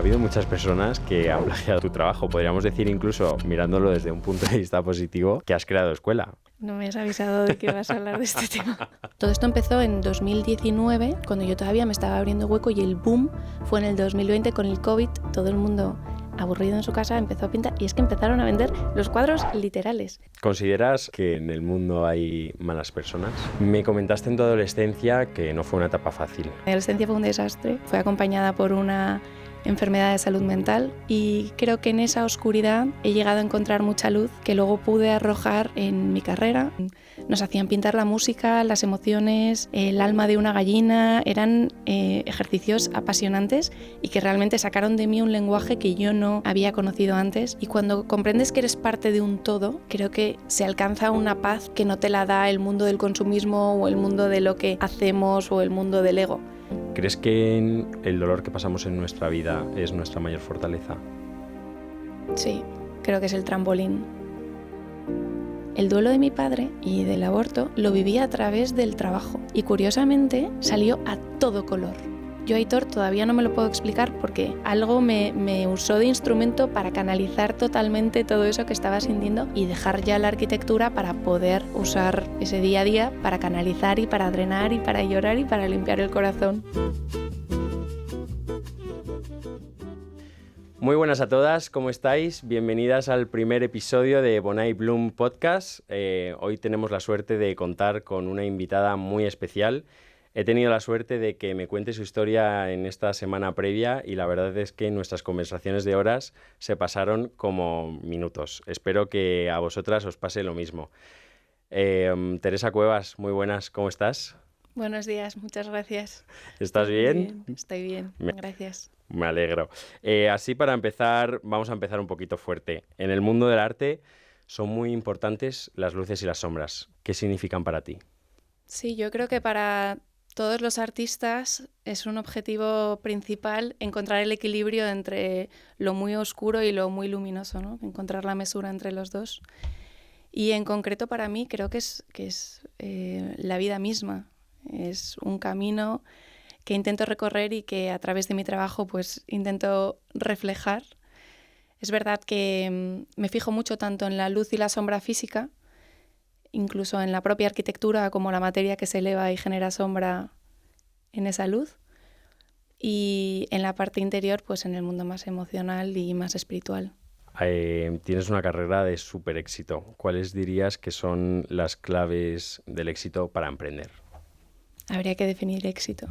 habido muchas personas que han plagiado tu trabajo. Podríamos decir, incluso mirándolo desde un punto de vista positivo, que has creado escuela. No me has avisado de que ibas a hablar de este tema. Todo esto empezó en 2019, cuando yo todavía me estaba abriendo hueco, y el boom fue en el 2020 con el COVID. Todo el mundo aburrido en su casa empezó a pintar, y es que empezaron a vender los cuadros literales. ¿Consideras que en el mundo hay malas personas? Me comentaste en tu adolescencia que no fue una etapa fácil. Mi adolescencia fue un desastre, fue acompañada por una enfermedad de salud mental, y creo que en esa oscuridad he llegado a encontrar mucha luz que luego pude arrojar en mi carrera. Nos hacían pintar la música, las emociones, el alma de una gallina. Eran ejercicios apasionantes y que realmente sacaron de mí un lenguaje que yo no había conocido antes. Y cuando comprendes que eres parte de un todo, creo que se alcanza una paz que no te la da el mundo del consumismo o el mundo de lo que hacemos o el mundo del ego. ¿Crees que el dolor que pasamos en nuestra vida es nuestra mayor fortaleza? Sí, creo que es el trampolín. El duelo de mi padre y del aborto lo viví a través del trabajo, y curiosamente salió a todo color. Yo, Aitor, todavía no me lo puedo explicar porque algo me usó de instrumento para canalizar totalmente todo eso que estaba sintiendo y dejar ya la arquitectura para poder usar ese día a día para canalizar y para drenar y para llorar y para limpiar el corazón. Muy buenas a todas, ¿cómo estáis? Bienvenidas al primer episodio de Bonai Bloom Podcast. Hoy tenemos la suerte de contar con una invitada muy especial. He tenido la suerte de que me cuente su historia en esta semana previa, y la verdad es que nuestras conversaciones de horas se pasaron como minutos. Espero que a vosotras os pase lo mismo. Teresa Cuevas, muy buenas, ¿cómo estás? Buenos días, muchas gracias. ¿Estás bien? Estoy bien, gracias. Me alegro. Así, para empezar, vamos a empezar un poquito fuerte. En el mundo del arte son muy importantes las luces y las sombras. ¿Qué significan para ti? Sí, yo creo que para todos los artistas es un objetivo principal encontrar el equilibrio entre lo muy oscuro y lo muy luminoso, ¿no? Encontrar la mesura entre los dos. Y en concreto para mí creo que es la vida misma. Es un camino que intento recorrer y que a través de mi trabajo pues intento reflejar. Es verdad que me fijo mucho tanto en la luz y la sombra física, incluso en la propia arquitectura, como la materia que se eleva y genera sombra en esa luz, y en la parte interior, pues en el mundo más emocional y más espiritual. Tienes una carrera de súper éxito. ¿Cuáles dirías que son las claves del éxito para emprender? Habría que definir éxito.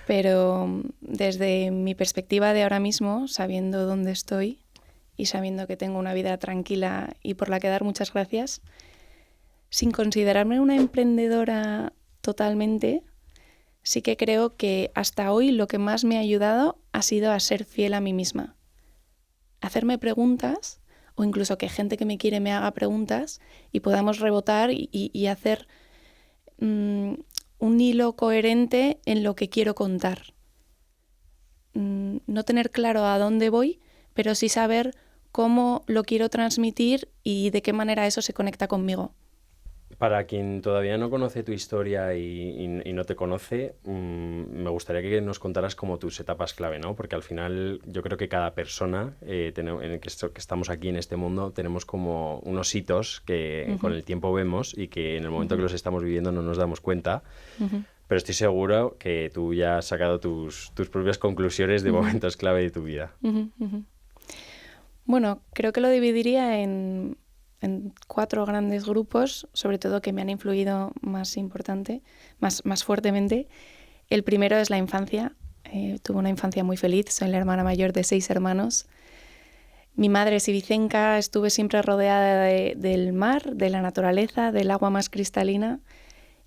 Pero desde mi perspectiva de ahora mismo, sabiendo dónde estoy y sabiendo que tengo una vida tranquila y por la que dar muchas gracias, sin considerarme una emprendedora totalmente, sí que creo que hasta hoy lo que más me ha ayudado ha sido a ser fiel a mí misma. Hacerme preguntas, o incluso que gente que me quiere me haga preguntas y podamos rebotar y hacer un hilo coherente en lo que quiero contar. No tener claro a dónde voy, pero sí saber cómo lo quiero transmitir y de qué manera eso se conecta conmigo. Para quien todavía no conoce tu historia y no te conoce, me gustaría que nos contaras como tus etapas clave, ¿no? Porque al final yo creo que cada persona que estamos aquí en este mundo tenemos como unos hitos que con el tiempo vemos y que en el momento que los estamos viviendo no nos damos cuenta. Pero estoy seguro que tú ya has sacado tus propias conclusiones de momentos clave de tu vida. Bueno, creo que lo dividiría en 4 grandes grupos, sobre todo que me han influido más fuertemente. El primero es la infancia. Tuve una infancia muy feliz, soy la hermana mayor de 6 hermanos. Mi madre es ibicenca, estuve siempre rodeada del mar, de la naturaleza, del agua más cristalina,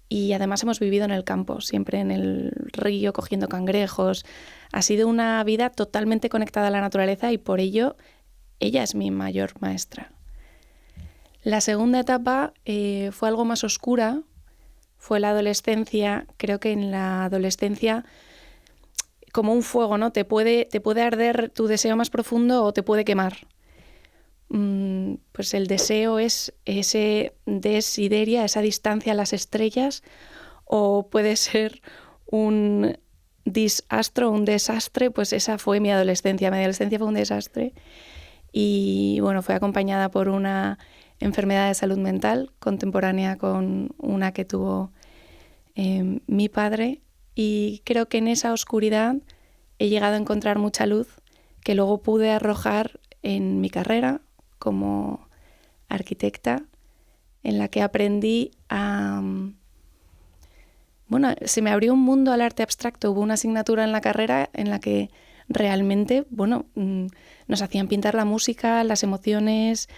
y además hemos vivido en el campo, siempre en el río cogiendo cangrejos. Ha sido una vida totalmente conectada a la naturaleza y por ello ella es mi mayor maestra. La segunda etapa fue algo más oscura, fue la adolescencia. Creo que en la adolescencia, como un fuego, ¿no? Te puede arder tu deseo más profundo o te puede quemar. Pues el deseo es ese desideria, esa distancia a las estrellas, o puede ser un disastro, un desastre, pues esa fue mi adolescencia. Mi adolescencia fue un desastre y bueno, fue acompañada por una enfermedad de salud mental contemporánea con una que tuvo mi padre, y creo que en esa oscuridad he llegado a encontrar mucha luz que luego pude arrojar en mi carrera como arquitecta, en la que aprendí a... Bueno, se me abrió un mundo al arte abstracto. Hubo una asignatura en la carrera en la que realmente, bueno, nos hacían pintar la música, las emociones,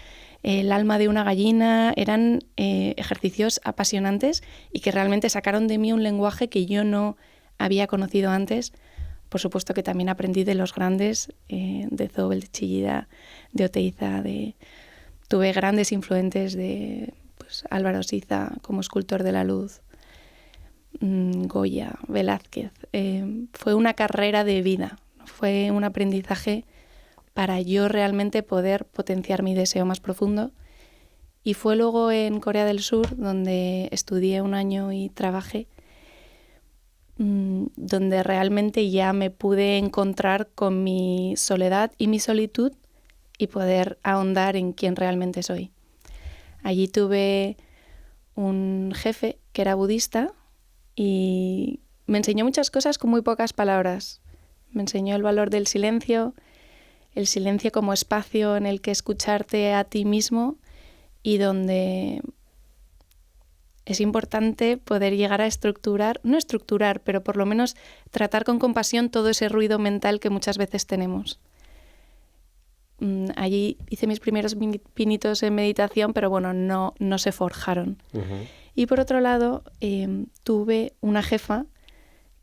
el alma de una gallina. Eran ejercicios apasionantes y que realmente sacaron de mí un lenguaje que yo no había conocido antes. Por supuesto que también aprendí de los grandes, de Zóbel, de Chillida, de Oteiza. Tuve grandes influentes de Álvaro Siza como escultor de la luz, Goya, Velázquez. Fue una carrera de vida, fue un aprendizaje para yo realmente poder potenciar mi deseo más profundo. Y fue luego en Corea del Sur, donde estudié un año y trabajé, donde realmente ya me pude encontrar con mi soledad y mi solitud y poder ahondar en quién realmente soy. Allí tuve un jefe que era budista y me enseñó muchas cosas con muy pocas palabras. Me enseñó el valor del silencio, el silencio como espacio en el que escucharte a ti mismo y donde es importante poder llegar a no estructurar, pero por lo menos tratar con compasión todo ese ruido mental que muchas veces tenemos. Allí hice mis primeros pinitos en meditación, pero bueno, no se forjaron. Uh-huh. Y por otro lado, tuve una jefa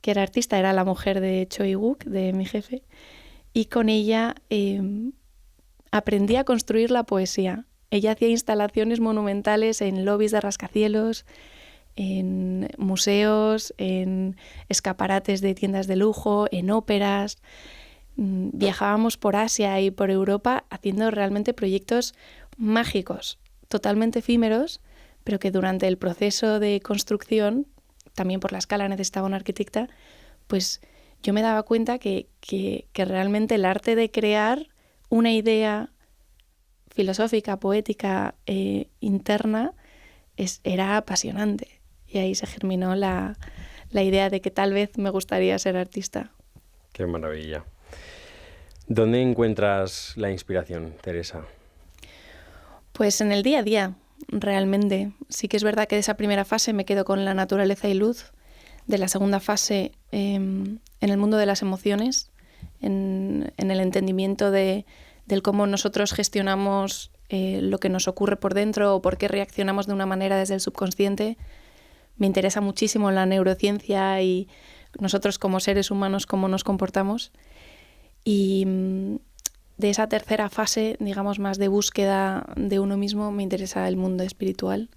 que era artista, era la mujer de Choi Wook, de mi jefe, y con ella aprendí a construir la poesía. Ella hacía instalaciones monumentales en lobbies de rascacielos, en museos, en escaparates de tiendas de lujo, en óperas. Viajábamos por Asia y por Europa haciendo realmente proyectos mágicos, totalmente efímeros, pero que durante el proceso de construcción, también por la escala necesitaba una arquitecta, pues yo me daba cuenta que realmente el arte de crear una idea filosófica, poética, interna, era apasionante. Y ahí se germinó la idea de que tal vez me gustaría ser artista. Qué maravilla. ¿Dónde encuentras la inspiración, Teresa? Pues en el día a día, realmente. Sí que es verdad que de esa primera fase me quedo con la naturaleza y luz. De la segunda fase, en el mundo de las emociones, en el entendimiento del cómo nosotros gestionamos lo que nos ocurre por dentro o por qué reaccionamos de una manera desde el subconsciente. Me interesa muchísimo la neurociencia y nosotros como seres humanos, cómo nos comportamos. Y de esa tercera fase, digamos, más de búsqueda de uno mismo, me interesa el mundo espiritual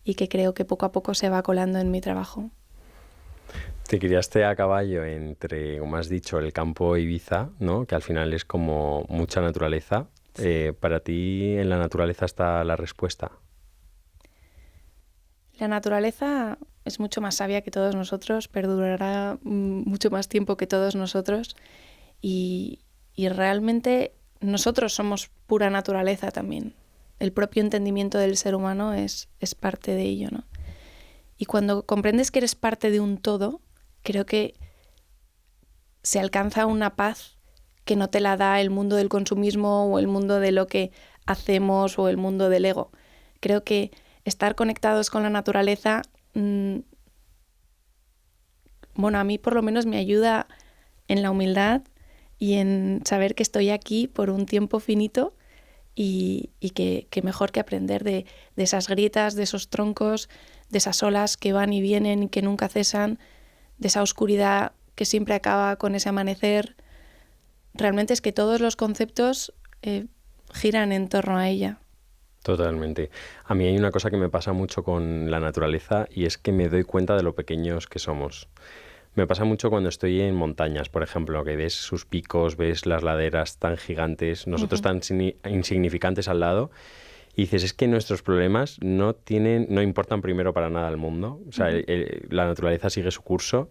y que creo que poco a poco se va colando en mi trabajo. Te criaste a caballo entre, como has dicho, el campo Ibiza, ¿no? Que al final es como mucha naturaleza. ¿Para ti en la naturaleza está la respuesta? La naturaleza es mucho más sabia que todos nosotros, perdurará mucho más tiempo que todos nosotros y realmente nosotros somos pura naturaleza también. El propio entendimiento del ser humano es parte de ello, ¿no? Y cuando comprendes que eres parte de un todo, creo que se alcanza una paz que no te la da el mundo del consumismo o el mundo de lo que hacemos o el mundo del ego. Creo que estar conectados con la naturaleza, bueno, a mí por lo menos me ayuda en la humildad y en saber que estoy aquí por un tiempo finito y que mejor que aprender de esas grietas, de esos troncos, de esas olas que van y vienen y que nunca cesan, de esa oscuridad que siempre acaba con ese amanecer. Realmente es que todos los conceptos giran en torno a ella. Totalmente. A mí hay una cosa que me pasa mucho con la naturaleza y es que me doy cuenta de lo pequeños que somos. Me pasa mucho cuando estoy en montañas, por ejemplo, que ves sus picos, ves las laderas tan gigantes, nosotros tan insignificantes al lado, Y dices, es que nuestros problemas no importan primero para nada al mundo. O sea, la naturaleza sigue su curso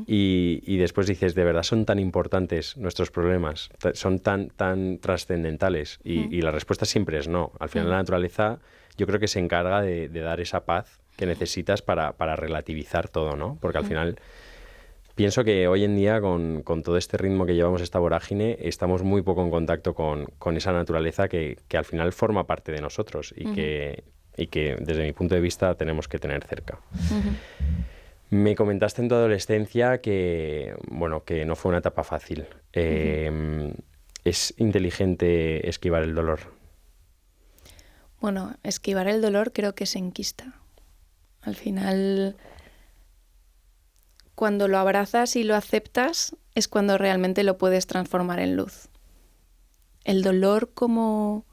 y después dices, de verdad son tan importantes nuestros problemas, son tan trascendentales. Y la respuesta siempre es no. Al final la naturaleza yo creo que se encarga de dar esa paz que necesitas para relativizar todo, ¿no? Porque al final pienso que hoy en día, con todo este ritmo que llevamos, esta vorágine, estamos muy poco en contacto con esa naturaleza que al final forma parte de nosotros y que desde mi punto de vista tenemos que tener cerca. Me comentaste en tu adolescencia que no fue una etapa fácil. ¿Es inteligente esquivar el dolor? Bueno, esquivar el dolor creo que se enquista. Al final, cuando lo abrazas y lo aceptas, es cuando realmente lo puedes transformar en luz. El dolor como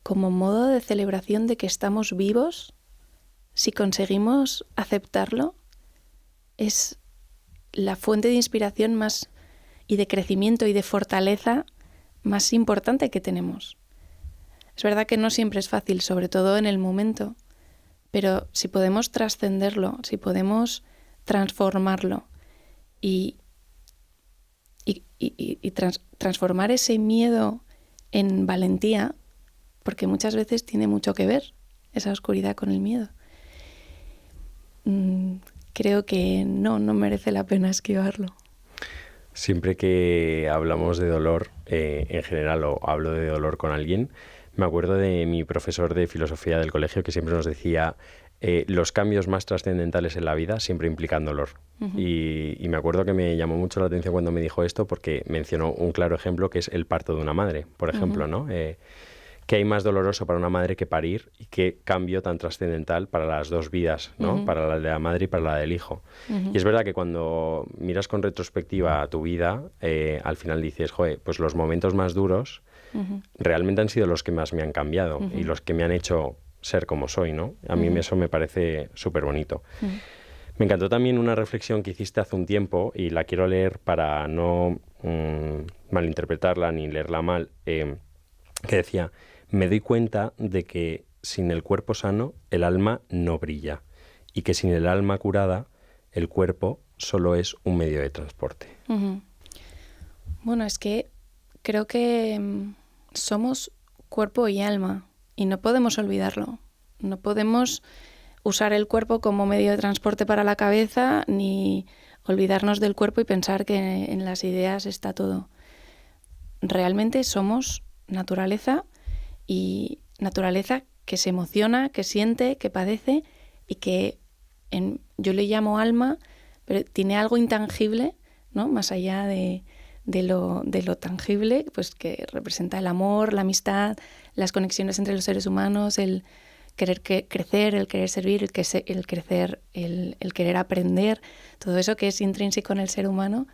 modo de celebración de que estamos vivos, si conseguimos aceptarlo, es la fuente de inspiración más y de crecimiento y de fortaleza más importante que tenemos. Es verdad que no siempre es fácil, sobre todo en el momento, pero si podemos trascenderlo, si podemos transformarlo y transformar ese miedo en valentía, porque muchas veces tiene mucho que ver esa oscuridad con el miedo. Creo que no merece la pena esquivarlo. Siempre que hablamos de dolor, en general, o hablo de dolor con alguien, me acuerdo de mi profesor de filosofía del colegio que siempre nos decía los cambios más trascendentales en la vida siempre implican dolor. Y me acuerdo que me llamó mucho la atención cuando me dijo esto porque mencionó un claro ejemplo que es el parto de una madre, por ejemplo, ¿no? ¿Qué hay más doloroso para una madre que parir y qué cambio tan trascendental para las dos vidas, ¿no? Para la de la madre y para la del hijo? Y es verdad que cuando miras con retrospectiva a tu vida, al final dices, joder, pues los momentos más duros realmente han sido los que más me han cambiado y los que me han hecho ser como soy, ¿no? A mí eso me parece súper bonito. Me encantó también una reflexión que hiciste hace un tiempo y la quiero leer para no malinterpretarla ni leerla mal, que decía, me doy cuenta de que sin el cuerpo sano el alma no brilla y que sin el alma curada el cuerpo solo es un medio de transporte. Bueno, es que creo que somos cuerpo y alma y no podemos olvidarlo. No podemos usar el cuerpo como medio de transporte para la cabeza ni olvidarnos del cuerpo y pensar que en las ideas está todo. Realmente somos naturaleza y naturaleza que se emociona, que siente, que padece y que yo le llamo alma, pero tiene algo intangible, ¿no? Más allá de lo tangible, pues que representa el amor, la amistad, las conexiones entre los seres humanos, el querer crecer, el querer servir, el querer aprender, todo eso que es intrínseco en el ser humano,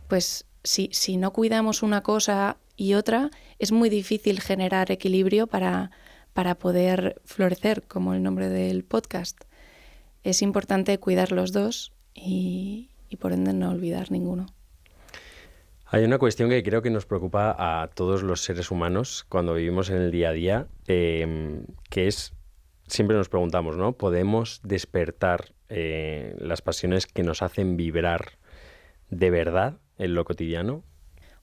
pues si no cuidamos una cosa y otra, es muy difícil generar equilibrio para poder florecer, como el nombre del podcast. Es importante cuidar los dos y por ende no olvidar ninguno. Hay una cuestión que creo que nos preocupa a todos los seres humanos cuando vivimos en el día a día, que es, siempre nos preguntamos, ¿no? ¿Podemos despertar las pasiones que nos hacen vibrar de verdad en lo cotidiano?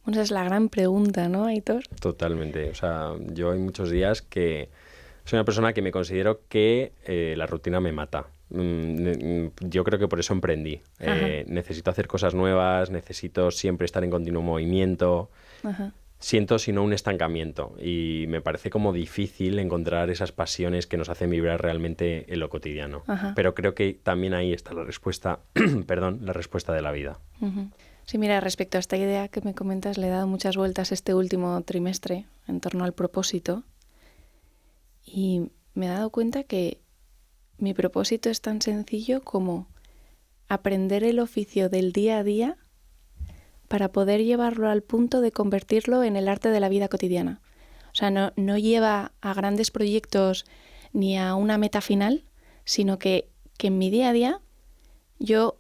Bueno, esa es la gran pregunta, ¿no, Aitor? Totalmente. O sea, yo hay muchos días que soy una persona que me considero que la rutina me mata. Yo creo que por eso emprendí. Necesito hacer cosas nuevas, necesito siempre estar en continuo movimiento. Siento, si no, un estancamiento. Y me parece como difícil encontrar esas pasiones que nos hacen vibrar realmente en lo cotidiano. Pero creo que también ahí está la respuesta, la respuesta de la vida. Sí, mira, respecto a esta idea que me comentas, le he dado muchas vueltas este último trimestre en torno al propósito y me he dado cuenta que mi propósito es tan sencillo como aprender el oficio del día a día para poder llevarlo al punto de convertirlo en el arte de la vida cotidiana. O sea, no lleva a grandes proyectos ni a una meta final, sino que en mi día a día yo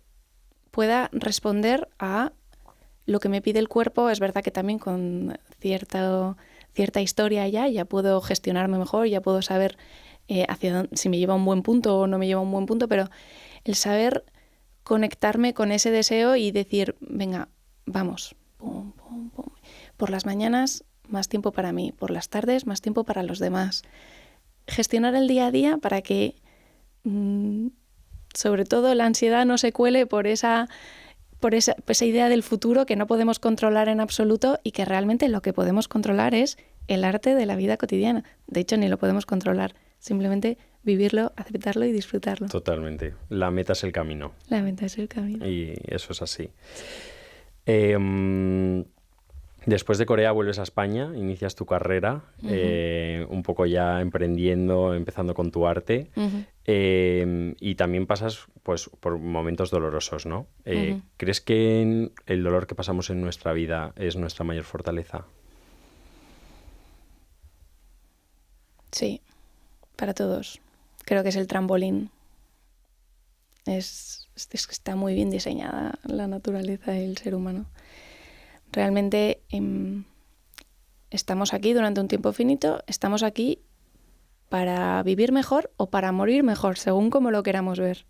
pueda responder a lo que me pide el cuerpo. Es verdad que también con cierta cierta historia ya puedo gestionarme mejor, ya puedo saber si me lleva a un buen punto o no me lleva a un buen punto, pero el saber conectarme con ese deseo y decir, venga, vamos, pum, pum, pum. Por las mañanas más tiempo para mí, por las tardes más tiempo para los demás. Gestionar el día a día para que sobre todo la ansiedad no se cuele por esa idea del futuro que no podemos controlar en absoluto y que realmente lo que podemos controlar es el arte de la vida cotidiana. De hecho, ni lo podemos controlar, simplemente vivirlo, aceptarlo y disfrutarlo. Totalmente. La meta es el camino. La meta es el camino. Y eso es así. Después de Corea vuelves a España, inicias tu carrera, un poco ya emprendiendo, empezando con tu arte, y también pasas pues, por momentos dolorosos, ¿no? ¿Crees que el dolor que pasamos en nuestra vida es nuestra mayor fortaleza? Sí, para todos. Creo que es el trampolín. Es que está muy bien diseñada la naturaleza del ser humano. Realmente estamos aquí durante un tiempo finito, estamos aquí para vivir mejor o para morir mejor, según como lo queramos ver.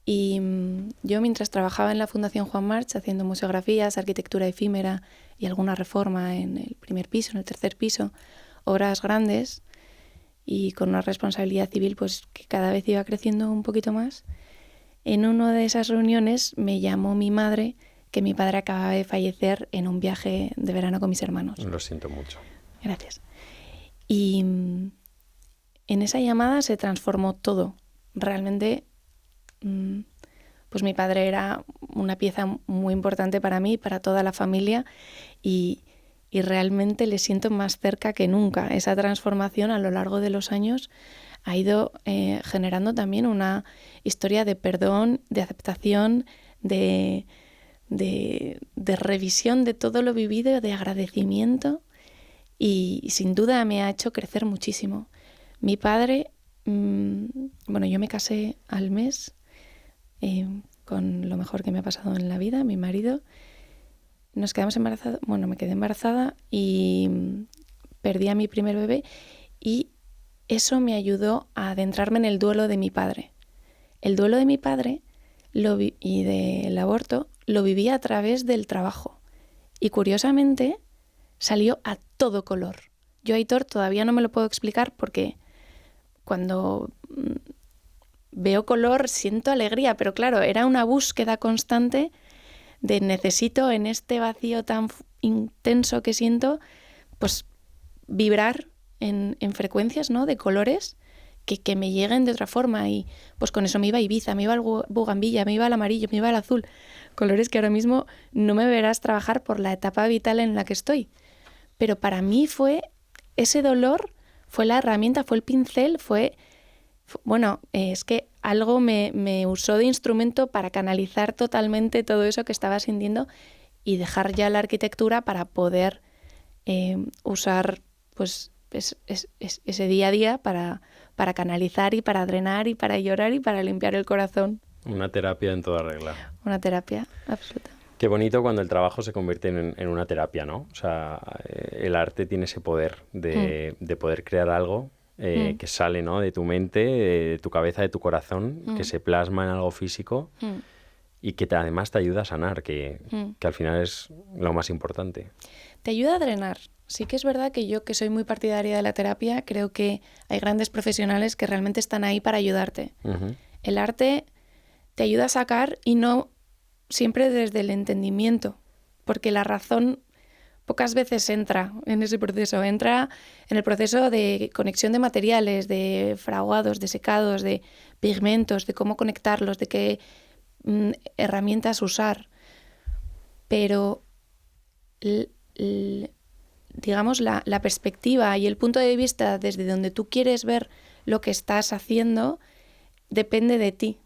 Y yo mientras trabajaba en la Fundación Juan March haciendo museografías, arquitectura efímera y alguna reforma en el primer piso, en el tercer piso, obras grandes y con una responsabilidad civil pues que cada vez iba creciendo un poquito más, en una de esas reuniones me llamó mi madre, que mi padre acababa de fallecer en un viaje de verano con mis hermanos. Lo siento mucho. Gracias. Y en esa llamada se transformó todo. Realmente, pues mi padre era una pieza muy importante para mí, para toda la familia, y realmente le siento más cerca que nunca. Esa transformación a lo largo de los años ha ido generando también una historia de perdón, de aceptación, de revisión de todo lo vivido, de agradecimiento, y sin duda me ha hecho crecer muchísimo. Mi padre, yo me casé al mes con lo mejor que me ha pasado en la vida, mi marido. Nos quedamos embarazados, me quedé embarazada y perdí a mi primer bebé, y eso me ayudó a adentrarme en el duelo de mi padre. El duelo de mi padre y del aborto lo viví a través del trabajo. Y curiosamente salió a todo color. Yo, Aitor, todavía no me lo puedo explicar porque cuando veo color siento alegría, pero claro, era una búsqueda constante de necesito en este vacío tan intenso que siento, pues vibrar en frecuencias, ¿no?, de colores que me lleguen de otra forma, y pues con eso me iba a Ibiza, me iba al bugambilla, me iba al amarillo, me iba al azul, colores que ahora mismo no me verás trabajar por la etapa vital en la que estoy. Pero para mí ese dolor fue la herramienta, fue el pincel, es que algo me usó de instrumento para canalizar totalmente todo eso que estaba sintiendo y dejar ya la arquitectura para poder usar pues ese día a día para canalizar y para drenar y para llorar y para limpiar el corazón. Una terapia en toda regla. Una terapia absoluta. Qué bonito cuando el trabajo se convierte en una terapia, ¿no? O sea, el arte tiene ese poder de poder crear algo que sale, ¿no?, de tu mente, de tu cabeza, de tu corazón, que se plasma en algo físico y que además te ayuda a sanar, que al final es lo más importante. Te ayuda a drenar. Sí que es verdad que yo, que soy muy partidaria de la terapia, creo que hay grandes profesionales que realmente están ahí para ayudarte. El arte te ayuda a sacar, y no siempre desde el entendimiento, porque la razón pocas veces entra en ese proceso. Entra en el proceso de conexión de materiales, de fraguados, de secados, de pigmentos, de cómo conectarlos, de qué herramientas usar. Pero digamos, la perspectiva y el punto de vista desde donde tú quieres ver lo que estás haciendo depende de ti.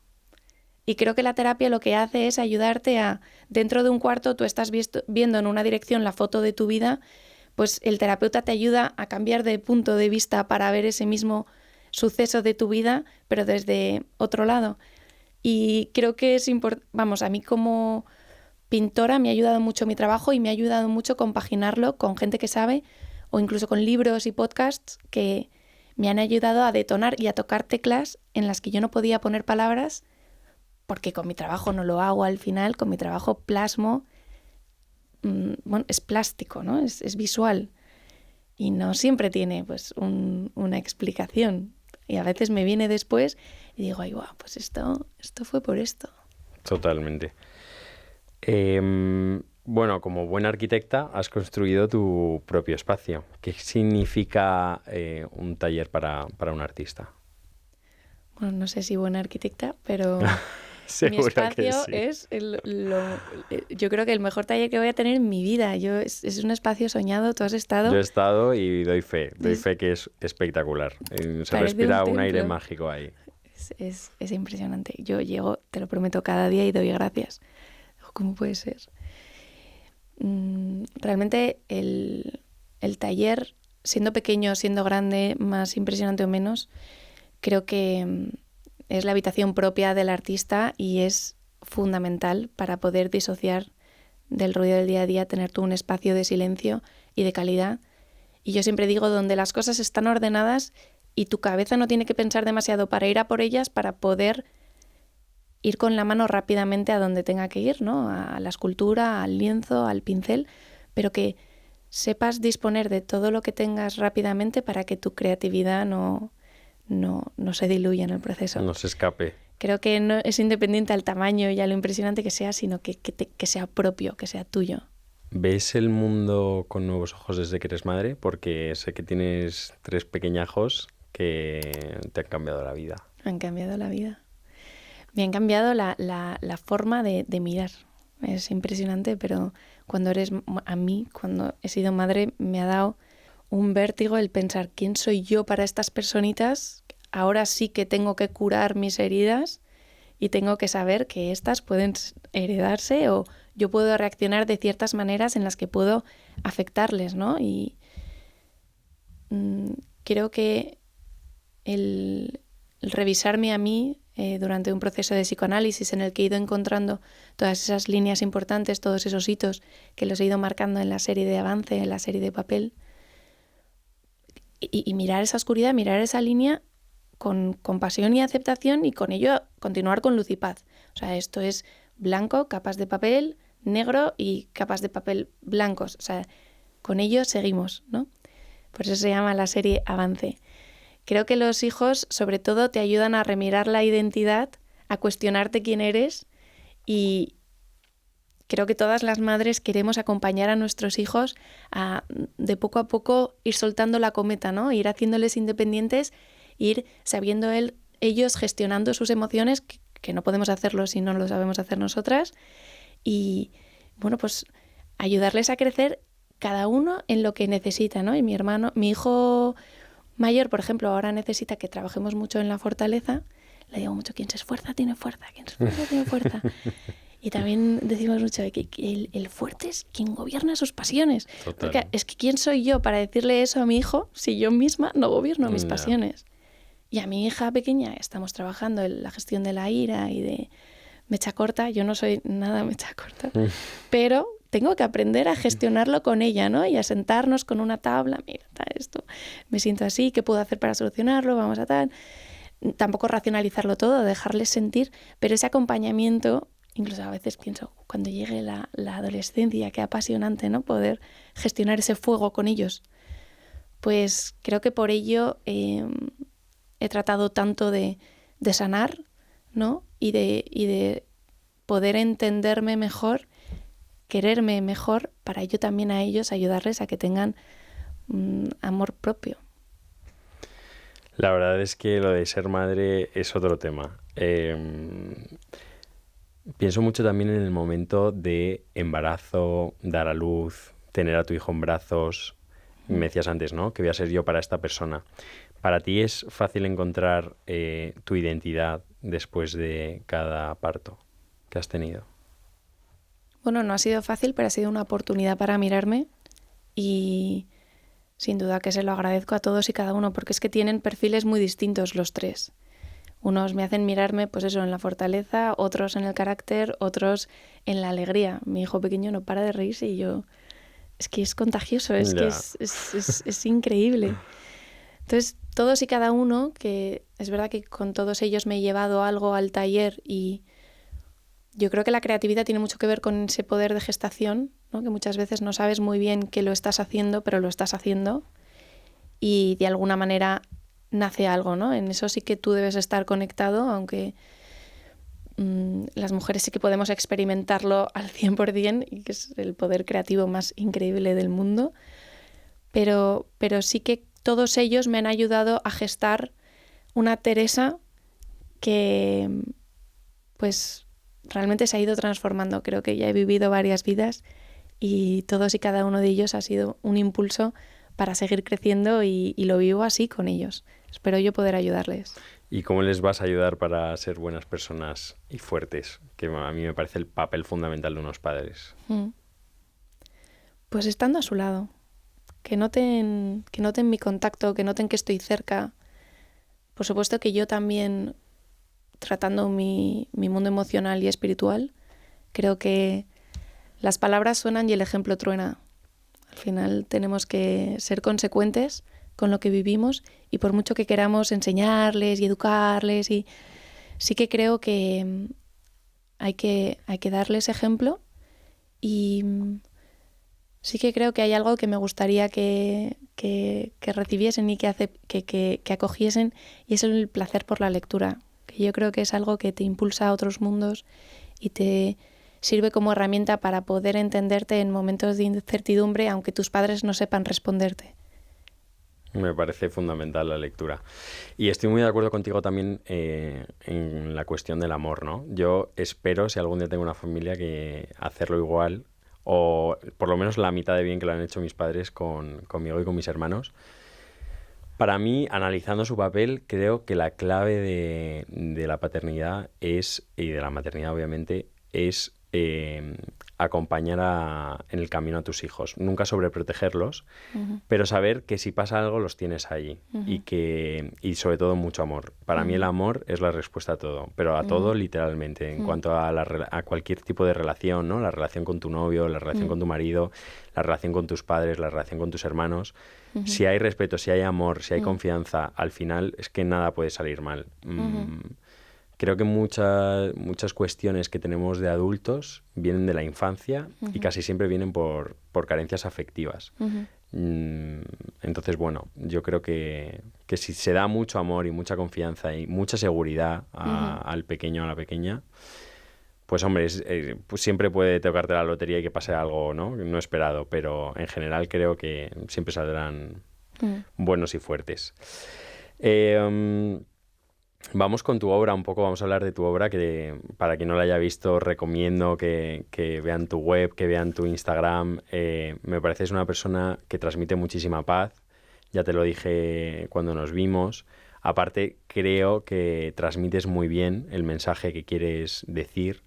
Y creo que la terapia lo que hace es ayudarte a, dentro de un cuarto, tú estás viendo en una dirección la foto de tu vida, pues el terapeuta te ayuda a cambiar de punto de vista para ver ese mismo suceso de tu vida, pero desde otro lado. Y creo que es importante, a mí como pintora me ha ayudado mucho mi trabajo y me ha ayudado mucho compaginarlo con gente que sabe o incluso con libros y podcasts que me han ayudado a detonar y a tocar teclas en las que yo no podía poner palabras, porque con mi trabajo no lo hago al final, con mi trabajo plasmo, bueno, es plástico, ¿no? Es visual y no siempre tiene pues una explicación. Y a veces me viene después y digo, ay, guau, pues esto fue por esto. Totalmente. Bueno, como buena arquitecta has construido tu propio espacio. ¿Qué significa un taller para un artista? Bueno, no sé si buena arquitecta, pero mi Seguro que espacio sí. es, yo creo que el mejor taller que voy a tener en mi vida. Es un espacio soñado, tú has estado. Yo he estado y doy fe Es- que es espectacular. Se Parece respira un un aire templo. mágico ahí. Es impresionante. Yo llego, te lo prometo, cada día y doy gracias. ¿Cómo puede ser? Realmente el taller, siendo pequeño, siendo grande, más impresionante o menos, creo que es la habitación propia del artista y es fundamental para poder disociar del ruido del día a día, tener tú un espacio de silencio y de calidad. Y yo siempre digo, donde las cosas están ordenadas y tu cabeza no tiene que pensar demasiado para ir a por ellas, para poder ir con la mano rápidamente a donde tenga que ir, ¿no? A la escultura, al lienzo, al pincel, pero que sepas disponer de todo lo que tengas rápidamente para que tu creatividad no se diluya en el proceso. No se escape. Creo que no es independiente al tamaño y a lo impresionante que sea, sino que sea propio, que sea tuyo. ¿Ves el mundo con nuevos ojos desde que eres madre? Porque sé que tienes 3 pequeñajos que te han cambiado la vida. Me han cambiado la vida. Me han cambiado la forma de mirar. Es impresionante, pero cuando he sido madre, me ha dado un vértigo el pensar quién soy yo para estas personitas. Ahora sí que tengo que curar mis heridas y tengo que saber que estas pueden heredarse o yo puedo reaccionar de ciertas maneras en las que puedo afectarles, ¿no? Y creo que el revisarme a mí durante un proceso de psicoanálisis en el que he ido encontrando todas esas líneas importantes, todos esos hitos que los he ido marcando en la serie de Avance, en la serie de papel, y mirar esa oscuridad, mirar esa línea con compasión y aceptación y con ello continuar con luz y paz. O sea, esto es blanco, capas de papel, negro y capas de papel blancos. O sea, con ello seguimos, ¿no? Por eso se llama la serie Avance. Creo que los hijos, sobre todo, te ayudan a remirar la identidad, a cuestionarte quién eres y creo que todas las madres queremos acompañar a nuestros hijos a, de poco a poco, ir soltando la cometa, ¿no? Ir haciéndoles independientes, ir sabiendo ellos gestionando sus emociones, que no podemos hacerlo si no lo sabemos hacer nosotras, y, bueno, pues ayudarles a crecer cada uno en lo que necesita, ¿no? Y mi hijo mayor, por ejemplo, ahora necesita que trabajemos mucho en la fortaleza. Le digo mucho, quien se esfuerza tiene fuerza, quien se esfuerza tiene fuerza. Y también decimos mucho que el fuerte es quien gobierna sus pasiones. Total. Porque es que ¿quién soy yo para decirle eso a mi hijo si yo misma no gobierno mis pasiones? Y a mi hija pequeña estamos trabajando en la gestión de la ira y de mecha corta. Yo no soy nada mecha corta, pero tengo que aprender a gestionarlo con ella, ¿no? Y a sentarnos con una tabla, mira, esto, me siento así, ¿qué puedo hacer para solucionarlo? Vamos a tal. Tampoco racionalizarlo todo, dejarles sentir, pero ese acompañamiento, incluso a veces pienso, cuando llegue la adolescencia, qué apasionante, ¿no? Poder gestionar ese fuego con ellos. Pues creo que por ello he tratado tanto de sanar, ¿no? Y de poder entenderme mejor, quererme mejor, para ello también a ellos ayudarles a que tengan amor propio. La verdad es que lo de ser madre es otro tema. Pienso mucho también en el momento de embarazo, dar a luz, tener a tu hijo en brazos. Me decías antes, ¿no? ¿Qué voy a ser yo para esta persona? ¿Para ti es fácil encontrar tu identidad después de cada parto que has tenido? Bueno, no ha sido fácil, pero ha sido una oportunidad para mirarme y sin duda que se lo agradezco a todos y cada uno, porque es que tienen perfiles muy distintos los tres. Unos me hacen mirarme, pues eso, en la fortaleza, otros en el carácter, otros en la alegría. Mi hijo pequeño no para de reírse y yo que es contagioso, es que Ya. es increíble. Entonces, todos y cada uno, que es verdad que con todos ellos me he llevado algo al taller y yo creo que la creatividad tiene mucho que ver con ese poder de gestación, ¿no? Que muchas veces no sabes muy bien que lo estás haciendo, pero lo estás haciendo y de alguna manera nace algo, ¿no? En eso sí que tú debes estar conectado, aunque las mujeres sí que podemos experimentarlo al 100% y que es el poder creativo más increíble del mundo, pero sí que todos ellos me han ayudado a gestar una Teresa que pues realmente se ha ido transformando. Creo que ya he vivido varias vidas y todos y cada uno de ellos ha sido un impulso para seguir creciendo y lo vivo así con ellos. Espero yo poder ayudarles. ¿Y cómo les vas a ayudar para ser buenas personas y fuertes? Que a mí me parece el papel fundamental de unos padres. Pues estando a su lado. Que noten mi contacto, que noten que estoy cerca. Por supuesto que yo también, tratando mi mundo emocional y espiritual, creo que las palabras suenan y el ejemplo truena. Al final tenemos que ser consecuentes con lo que vivimos y por mucho que queramos enseñarles y educarles, y sí que creo que hay que darles ejemplo y sí que creo que hay algo que me gustaría que recibiesen y que acogiesen, y es el placer por la lectura, que yo creo que es algo que te impulsa a otros mundos y te sirve como herramienta para poder entenderte en momentos de incertidumbre, aunque tus padres no sepan responderte. Me parece fundamental la lectura. Y estoy muy de acuerdo contigo también en la cuestión del amor, ¿no? Yo espero, si algún día tengo una familia, que hacerlo igual, o por lo menos la mitad de bien que lo han hecho mis padres conmigo y con mis hermanos. Para mí, analizando su papel, creo que la clave de la paternidad y de la maternidad obviamente, es acompañar en el camino a tus hijos. Nunca sobreprotegerlos, pero saber que si pasa algo los tienes allí y sobre todo mucho amor. Para mí el amor es la respuesta a todo, pero a todo literalmente, en cuanto a cualquier tipo de relación, ¿no? La relación con tu novio, la relación con tu marido, la relación con tus padres, la relación con tus hermanos. Si hay respeto, si hay amor, si hay confianza, al final es que nada puede salir mal. Creo que muchas cuestiones que tenemos de adultos vienen de la infancia y casi siempre vienen por carencias afectivas. Entonces, bueno, yo creo que si se da mucho amor y mucha confianza y mucha seguridad al pequeño o a la pequeña, pues hombre, pues siempre puede tocarte la lotería y que pase algo, no esperado, pero en general creo que siempre saldrán buenos y fuertes. Vamos con tu obra un poco, vamos a hablar de tu obra, que para quien no la haya visto recomiendo que vean tu web, que vean tu Instagram. Me pareces una persona que transmite muchísima paz, ya te lo dije cuando nos vimos. Aparte, creo que transmites muy bien el mensaje que quieres decir,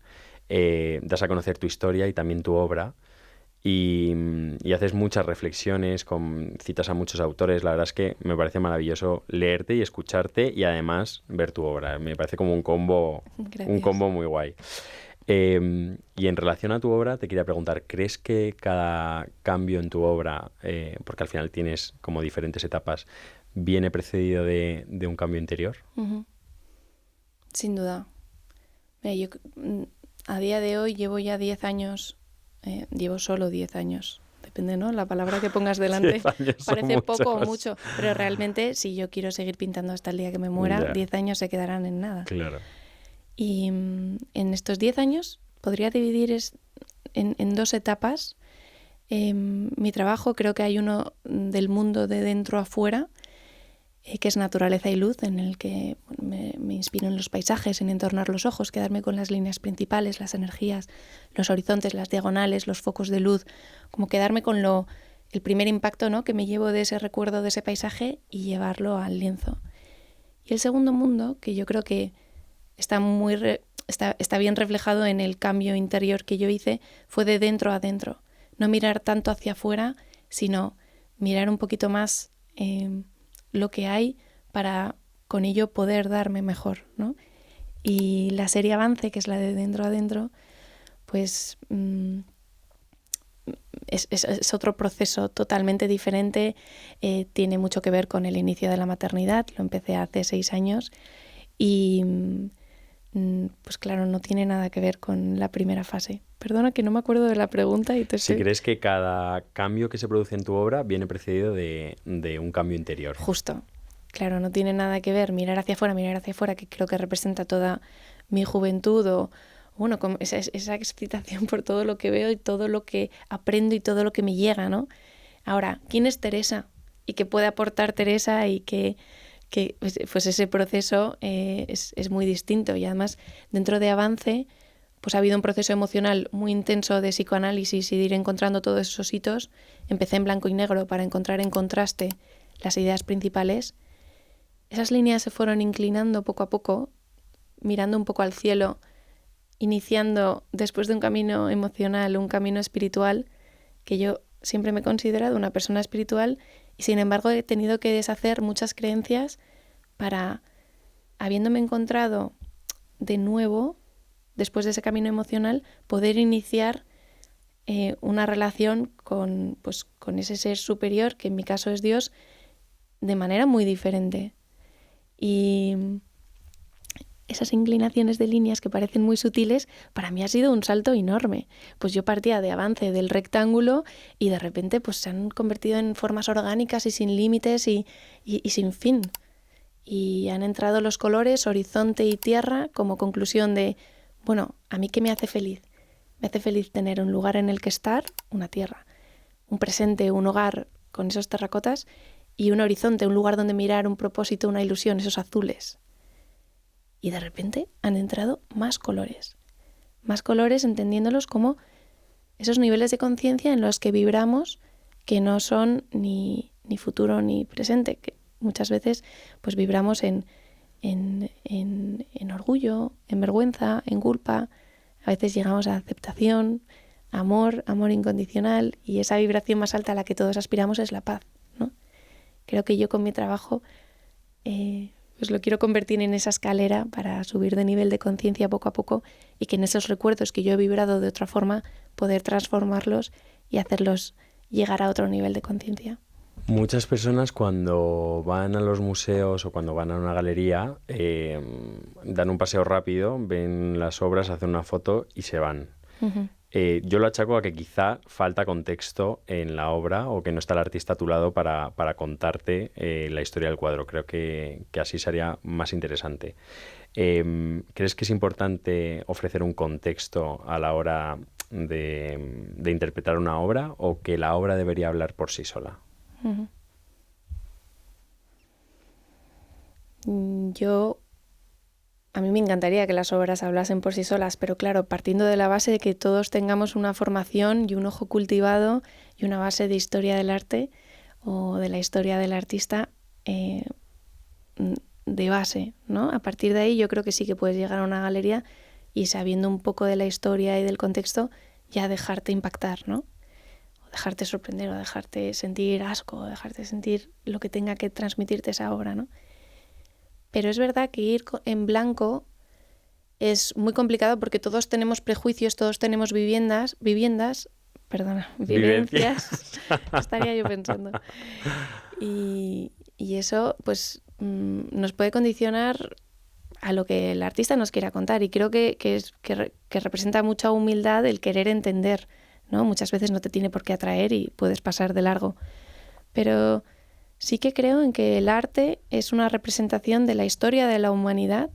das a conocer tu historia y también tu obra. Y haces muchas reflexiones, citas a muchos autores. La verdad es que me parece maravilloso leerte y escucharte y además ver tu obra. Me parece como un combo muy guay. Y en relación a tu obra te quería preguntar, ¿crees que cada cambio en tu obra, porque al final tienes como diferentes etapas, viene precedido de un cambio interior? Sin duda. Mira, yo a día de hoy llevo ya 10 años... llevo solo 10 años, depende, ¿no? La palabra que pongas delante parece poco o mucho, pero realmente si yo quiero seguir pintando hasta el día que me muera, 10 años se quedarán en nada. Claro. Y en estos 10 años podría dividir en dos etapas. Mi trabajo, creo que hay uno del mundo de dentro a fuera, que es naturaleza y luz, en el que me inspiro en los paisajes, en entornar los ojos, quedarme con las líneas principales, las energías, los horizontes, las diagonales, los focos de luz, como quedarme con el primer impacto, ¿no?, que me llevo de ese recuerdo de ese paisaje y llevarlo al lienzo. Y el segundo mundo, que yo creo que está bien reflejado en el cambio interior que yo hice, fue de dentro a dentro. No mirar tanto hacia afuera, sino mirar un poquito más lo que hay para con ello poder darme mejor, ¿no? Y la serie Avance, que es la de dentro a dentro, pues es otro proceso totalmente diferente, tiene mucho que ver con el inicio de la maternidad, lo empecé hace 6 años y pues claro, no tiene nada que ver con la primera fase. Perdona que no me acuerdo de la pregunta y te Si sé... crees que cada cambio que se produce en tu obra viene precedido de un cambio interior. Justo, claro, no tiene nada que ver mirar hacia afuera, que creo que representa toda mi juventud o bueno, con esa excitación por todo lo que veo y todo lo que aprendo y todo lo que me llega, ¿no? Ahora, ¿quién es Teresa? ¿Y qué puede aportar Teresa? Y que pues ese proceso es muy distinto. Y además, dentro de Avance, pues ha habido un proceso emocional muy intenso de psicoanálisis y de ir encontrando todos esos hitos. Empecé en blanco y negro para encontrar en contraste las ideas principales. Esas líneas se fueron inclinando poco a poco, mirando un poco al cielo, iniciando después de un camino emocional, un camino espiritual, que yo siempre me he considerado una persona espiritual y sin embargo he tenido que deshacer muchas creencias para, habiéndome encontrado de nuevo, después de ese camino emocional, poder iniciar una relación con ese ser superior, que en mi caso es Dios, de manera muy diferente. Y esas inclinaciones de líneas que parecen muy sutiles, para mí ha sido un salto enorme. Pues yo partía de Avance del rectángulo y de repente pues se han convertido en formas orgánicas y sin límites y sin fin. Y han entrado los colores horizonte y tierra como conclusión de, bueno, ¿a mí qué me hace feliz? Me hace feliz tener un lugar en el que estar, una tierra, un presente, un hogar con esos terracotas y un horizonte, un lugar donde mirar, un propósito, una ilusión, esos azules. Y de repente han entrado más colores entendiéndolos como esos niveles de conciencia en los que vibramos, que no son ni futuro ni presente, que muchas veces pues vibramos en orgullo, en vergüenza, en culpa, a veces llegamos a aceptación, amor incondicional, y esa vibración más alta a la que todos aspiramos es la paz, ¿no? Creo que yo con mi trabajo pues lo quiero convertir en esa escalera para subir de nivel de conciencia poco a poco y que en esos recuerdos que yo he vibrado de otra forma, poder transformarlos y hacerlos llegar a otro nivel de conciencia. Muchas personas cuando van a los museos o cuando van a una galería dan un paseo rápido, ven las obras, hacen una foto y se van. Uh-huh. Yo lo achaco a que quizá falta contexto en la obra o que no está el artista a tu lado para contarte la historia del cuadro. Creo que así sería más interesante. ¿Crees que es importante ofrecer un contexto a la hora de interpretar una obra o que la obra debería hablar por sí sola? Uh-huh. A mí me encantaría que las obras hablasen por sí solas, pero claro, partiendo de la base de que todos tengamos una formación y un ojo cultivado y una base de historia del arte o de la historia del artista de base, ¿no? A partir de ahí yo creo que sí que puedes llegar a una galería y sabiendo un poco de la historia y del contexto ya dejarte impactar, ¿no? O dejarte sorprender o dejarte sentir asco o dejarte sentir lo que tenga que transmitirte esa obra, ¿no? Pero es verdad que ir en blanco es muy complicado porque todos tenemos prejuicios, todos tenemos vivencias, estaría yo pensando. Y eso pues nos puede condicionar a lo que el artista nos quiera contar. Y creo que representa mucha humildad el querer entender, ¿no? Muchas veces no te tiene por qué atraer y puedes pasar de largo. Pero sí que creo en que el arte es una representación de la historia de la humanidad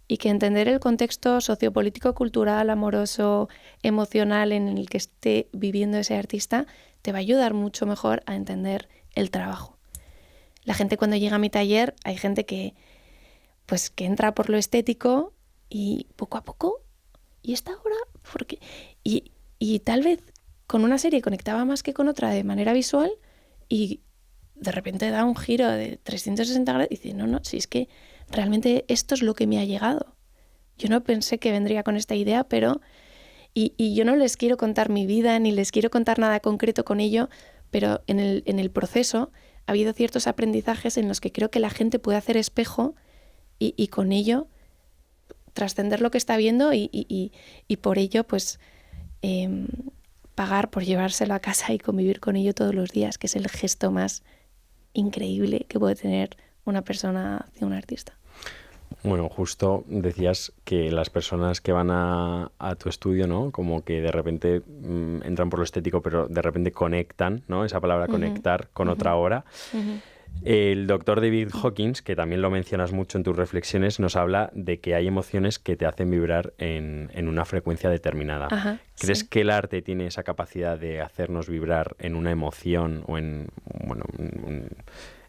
y que entender el contexto sociopolítico, cultural, amoroso, emocional en el que esté viviendo ese artista te va a ayudar mucho mejor a entender el trabajo. La gente cuando llega a mi taller, hay gente que entra por lo estético y poco a poco, ¿y esta obra? ¿Por qué? Y tal vez con una serie conectaba más que con otra de manera visual y de repente da un giro de 360 grados y dice, no, si es que realmente esto es lo que me ha llegado. Yo no pensé que vendría con esta idea, pero... Y yo no les quiero contar mi vida, ni les quiero contar nada concreto con ello, pero en el proceso ha habido ciertos aprendizajes en los que creo que la gente puede hacer espejo y con ello trascender lo que está viendo y por ello, pues... pagar por llevárselo a casa y convivir con ello todos los días, que es el gesto más increíble que puede tener una persona hacia un artista. Bueno, justo decías que las personas que van a tu estudio, ¿no? Como que de repente entran por lo estético, pero de repente conectan, ¿no? Esa palabra conectar con otra obra. El doctor David Hawkins, que también lo mencionas mucho en tus reflexiones, nos habla de que hay emociones que te hacen vibrar en una frecuencia determinada. Ajá, ¿Crees sí. que el arte tiene esa capacidad de hacernos vibrar en una emoción o en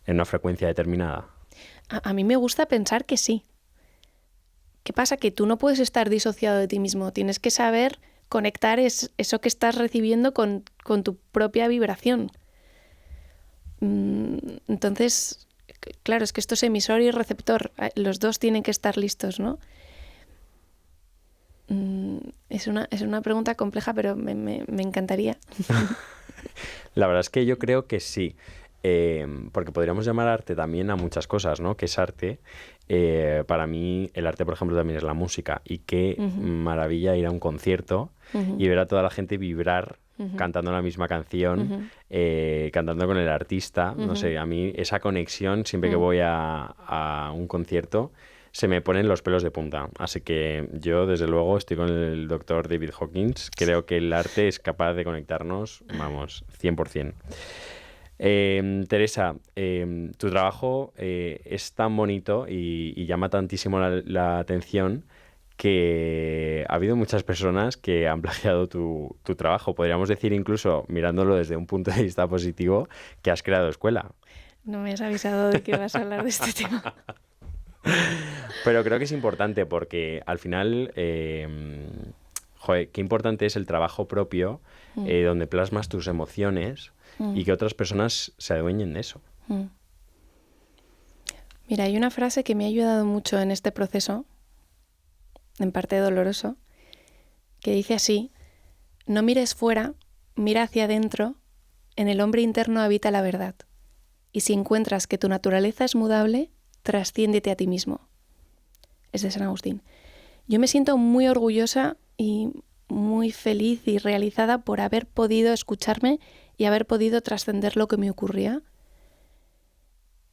una frecuencia determinada? A mí me gusta pensar que sí. ¿Qué pasa? Que tú no puedes estar disociado de ti mismo. Tienes que saber conectar eso que estás recibiendo con tu propia vibración. Entonces, claro, es que esto es emisor y receptor. Los dos tienen que estar listos, ¿no? Es una pregunta compleja, pero me encantaría. La verdad es que yo creo que sí. Porque podríamos llamar arte también a muchas cosas, ¿no? ¿Qué es arte? Para mí el arte, por ejemplo, también es la música. Y qué maravilla ir a un concierto y ver a toda la gente vibrar cantando la misma canción, cantando con el artista. No sé, a mí esa conexión, siempre que voy a un concierto, se me ponen los pelos de punta. Así que yo, desde luego, estoy con el doctor David Hawkins. Creo que el arte es capaz de conectarnos, vamos, 100%. Teresa, tu trabajo es tan bonito y llama tantísimo la atención que ha habido muchas personas que han plagiado tu trabajo. Podríamos decir, incluso mirándolo desde un punto de vista positivo, que has creado escuela. No me has avisado de que vas a hablar de este tema. Pero creo que es importante porque al final, joder, qué importante es el trabajo propio, donde plasmas tus emociones y que otras personas se adueñen de eso. Mira, hay una frase que me ha ayudado mucho en este proceso, en parte doloroso, que dice así: no mires fuera, mira hacia adentro, en el hombre interno habita la verdad. Y si encuentras que tu naturaleza es mudable, trasciéndete a ti mismo. Es de San Agustín. Yo me siento muy orgullosa y muy feliz y realizada por haber podido escucharme y haber podido trascender lo que me ocurría,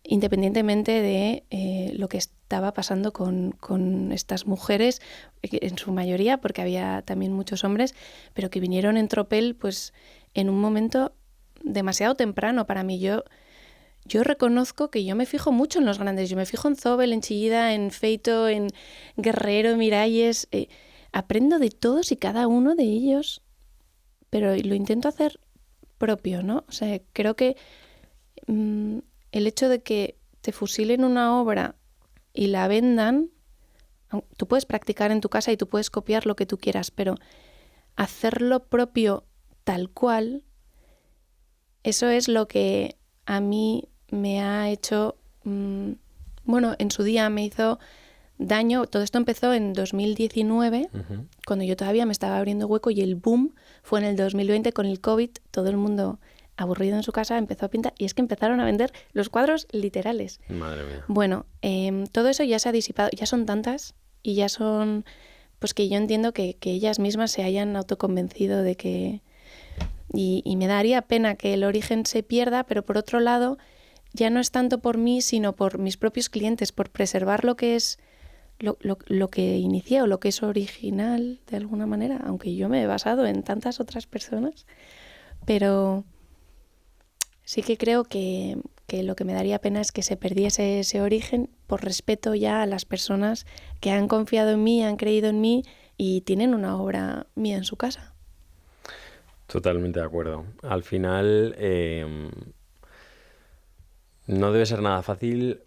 independientemente de lo que estaba pasando con estas mujeres, en su mayoría, porque había también muchos hombres, pero que vinieron en tropel pues en un momento demasiado temprano para mí. Yo reconozco que yo me fijo mucho en los grandes. Yo me fijo en Zóbel, en Chillida, en Feito, en Guerrero, en Miralles. Aprendo de todos y cada uno de ellos, pero lo intento hacer propio, ¿no? O sea, creo que el hecho de que te fusilen una obra y la vendan, tú puedes practicar en tu casa y tú puedes copiar lo que tú quieras, pero hacerlo propio tal cual, eso es lo que a mí me ha hecho, bueno, en su día me hizo daño. Todo esto empezó en 2019, cuando yo todavía me estaba abriendo hueco, y el boom fue en el 2020 con el COVID. Todo el mundo aburrido en su casa empezó a pintar, y es que empezaron a vender los cuadros literales. Madre mía. Bueno, todo eso ya se ha disipado, ya son tantas y ya son, pues que yo entiendo que ellas mismas se hayan autoconvencido de que... Y me daría pena que el origen se pierda, pero por otro lado, ya no es tanto por mí, sino por mis propios clientes, por preservar lo que es lo que inicié o lo que es original de alguna manera, aunque yo me he basado en tantas otras personas. Pero sí que creo que lo que me daría pena es que se perdiese ese origen, por respeto ya a las personas que han confiado en mí, han creído en mí y tienen una obra mía en su casa. Totalmente de acuerdo. Al final, no debe ser nada fácil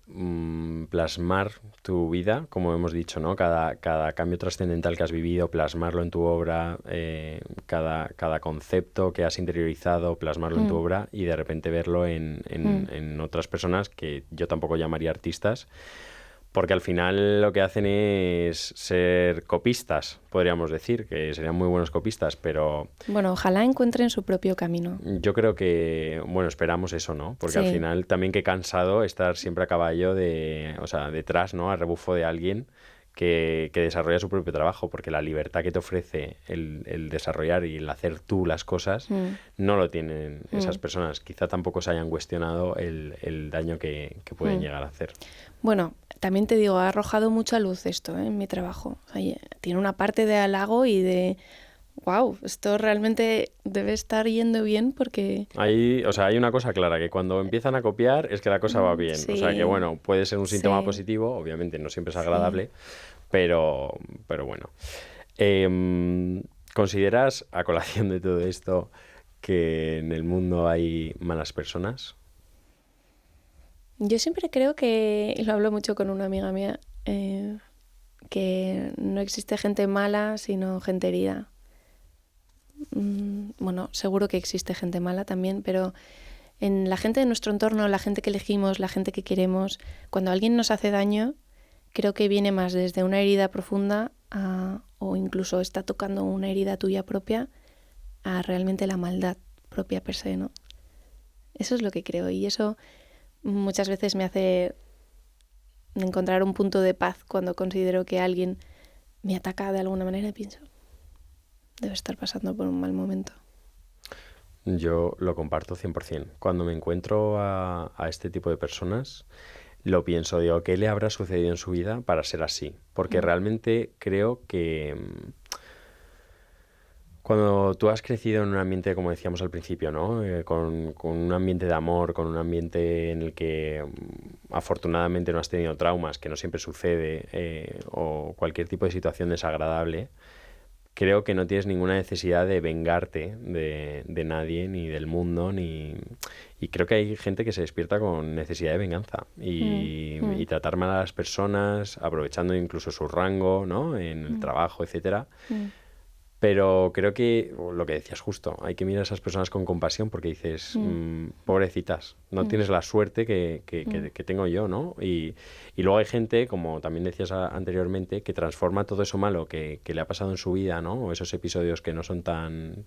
plasmar tu vida, como hemos dicho, ¿no? Cada cambio trascendental que has vivido, plasmarlo en tu obra, cada concepto que has interiorizado, plasmarlo en tu obra, y de repente verlo en otras personas que yo tampoco llamaría artistas, porque al final lo que hacen es ser copistas, podríamos decir, que serían muy buenos copistas, pero... Bueno, ojalá encuentren su propio camino. Yo creo que, bueno, esperamos eso, ¿no? Porque al final también qué cansado estar siempre a caballo o sea, detrás, ¿no? A rebufo de alguien que desarrolla su propio trabajo, porque la libertad que te ofrece el desarrollar y el hacer tú las cosas no lo tienen esas personas. Quizá tampoco se hayan cuestionado el daño que pueden llegar a hacer. Bueno, también te digo, ha arrojado mucha luz esto, en mi trabajo. O sea, tiene una parte de halago y de, wow, esto realmente debe estar yendo bien porque... Hay una cosa clara, que cuando empiezan a copiar es que la cosa va bien. Sí, O sea que, bueno, puede ser un síntoma sí, positivo, obviamente no siempre es sí. agradable, pero bueno. ¿Consideras, a colación de todo esto, que en el mundo hay malas personas? Yo siempre creo que, y lo hablo mucho con una amiga mía, que no existe gente mala, sino gente herida. Bueno, seguro que existe gente mala también, pero en la gente de nuestro entorno, la gente que elegimos, la gente que queremos, cuando alguien nos hace daño, creo que viene más desde una herida profunda o incluso está tocando una herida tuya propia a realmente la maldad propia per se, ¿no? Eso es lo que creo y eso muchas veces me hace encontrar un punto de paz cuando considero que alguien me ataca de alguna manera y pienso, debe estar pasando por un mal momento. Yo lo comparto 100%. Cuando me encuentro a este tipo de personas, lo pienso, digo, ¿qué le habrá sucedido en su vida para ser así? Porque realmente creo que cuando tú has crecido en un ambiente, como decíamos al principio, ¿no? Con un ambiente de amor, con un ambiente en el que afortunadamente no has tenido traumas, que no siempre sucede, o cualquier tipo de situación desagradable, creo que no tienes ninguna necesidad de vengarte de nadie, ni del mundo, y creo que hay gente que se despierta con necesidad de venganza y tratar mal a las personas, aprovechando incluso su rango, ¿no? En el trabajo, etcétera. Pero creo que, lo que decías justo, hay que mirar a esas personas con compasión porque dices, pobrecitas, no tienes la suerte que tengo yo, ¿no? Y luego hay gente, como también decías anteriormente, que transforma todo eso malo que le ha pasado en su vida, ¿no? O esos episodios que no son tan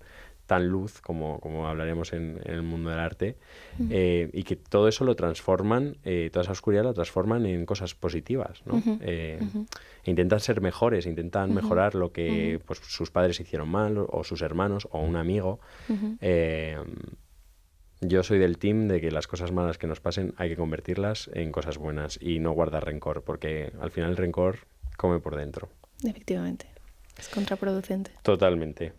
luz, como hablaremos en el mundo del arte, y que todo eso lo transforman, toda esa oscuridad la transforman en cosas positivas, ¿no? Intentan ser mejores, intentan mejorar lo que pues, sus padres hicieron mal, o sus hermanos, o un amigo. Yo soy del team de que las cosas malas que nos pasen hay que convertirlas en cosas buenas y no guardar rencor, porque al final el rencor come por dentro. Efectivamente, es contraproducente. Totalmente.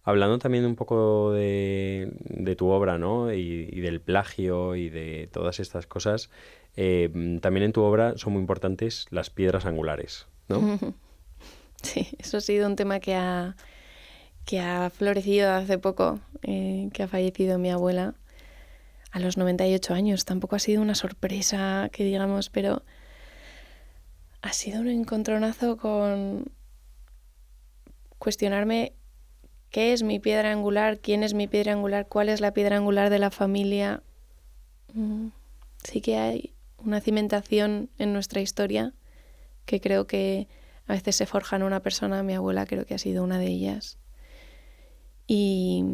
Hablando también un poco de tu obra, ¿no? Y del plagio y de todas estas cosas, también en tu obra son muy importantes las piedras angulares, ¿no? Sí, eso ha sido un tema que ha florecido hace poco, que ha fallecido mi abuela a los 98 años. Tampoco ha sido una sorpresa, que digamos, pero ha sido un encontronazo con cuestionarme qué es mi piedra angular, quién es mi piedra angular, cuál es la piedra angular de la familia. Sí que hay una cimentación en nuestra historia que creo que a veces se forja en una persona. Mi abuela creo que ha sido una de ellas. Y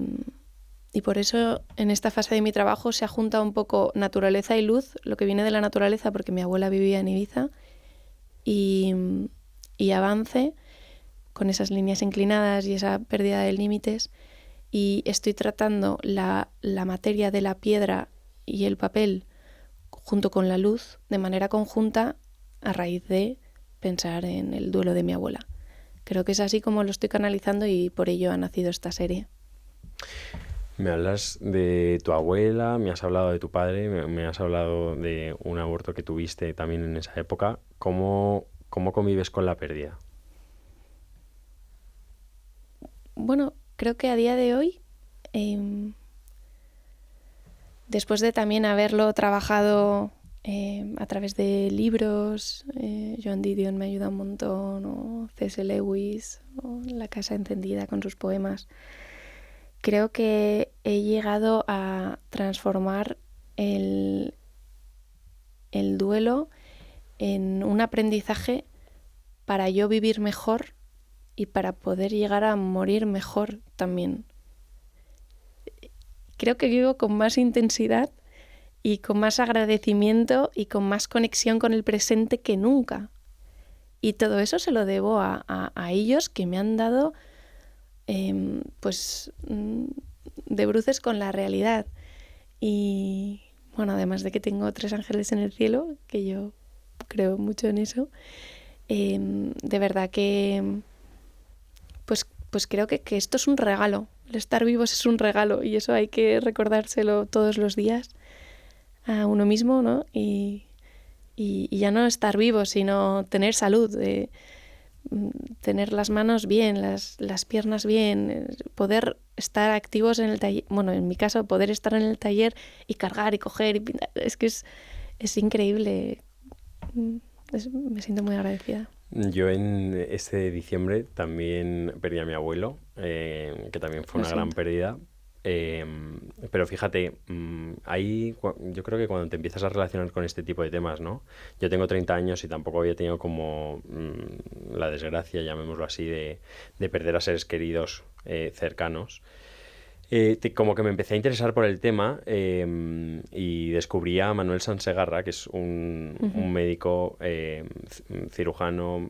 por eso en esta fase de mi trabajo se ha juntado un poco naturaleza y luz, lo que viene de la naturaleza, porque mi abuela vivía en Ibiza, y avance con esas líneas inclinadas y esa pérdida de límites, y estoy tratando la materia de la piedra y el papel junto con la luz de manera conjunta a raíz de pensar en el duelo de mi abuela. Creo que es así como lo estoy canalizando y por ello ha nacido esta serie. Me hablas de tu abuela, me has hablado de tu padre, me has hablado de un aborto que tuviste también en esa época. ¿Cómo convives con la pérdida? Bueno, creo que a día de hoy, después de también haberlo trabajado a través de libros, Joan Didion me ayuda un montón, o C.S. Lewis, o La casa encendida con sus poemas, creo que he llegado a transformar el duelo en un aprendizaje para yo vivir mejor y para poder llegar a morir mejor también. Creo que vivo con más intensidad y con más agradecimiento y con más conexión con el presente que nunca. Y todo eso se lo debo a ellos, que me han dado pues de bruces con la realidad. Y bueno, además de que tengo 3 ángeles en el cielo, que yo creo mucho en eso, de verdad que pues creo que esto es un regalo. El estar vivos es un regalo y eso hay que recordárselo todos los días a uno mismo, ¿no? Y ya no estar vivo, sino tener salud, tener las manos bien, las piernas bien, poder estar activos en el taller. Bueno, en mi caso, poder estar en el taller y cargar y coger y pintar. Es que es increíble. Me siento muy agradecida. Yo en este diciembre también perdí a mi abuelo, que también fue una gran pérdida. Pero fíjate, yo creo que cuando te empiezas a relacionar con este tipo de temas, ¿no? Yo tengo 30 años y tampoco había tenido como la desgracia, llamémoslo así, de perder a seres queridos cercanos. Como que me empecé a interesar por el tema y descubrí a Manuel Sansegarra, que es un médico cirujano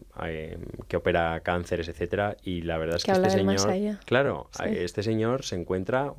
que opera cánceres, etcétera, y la verdad es que este señor, claro, sí. Este señor se encuentra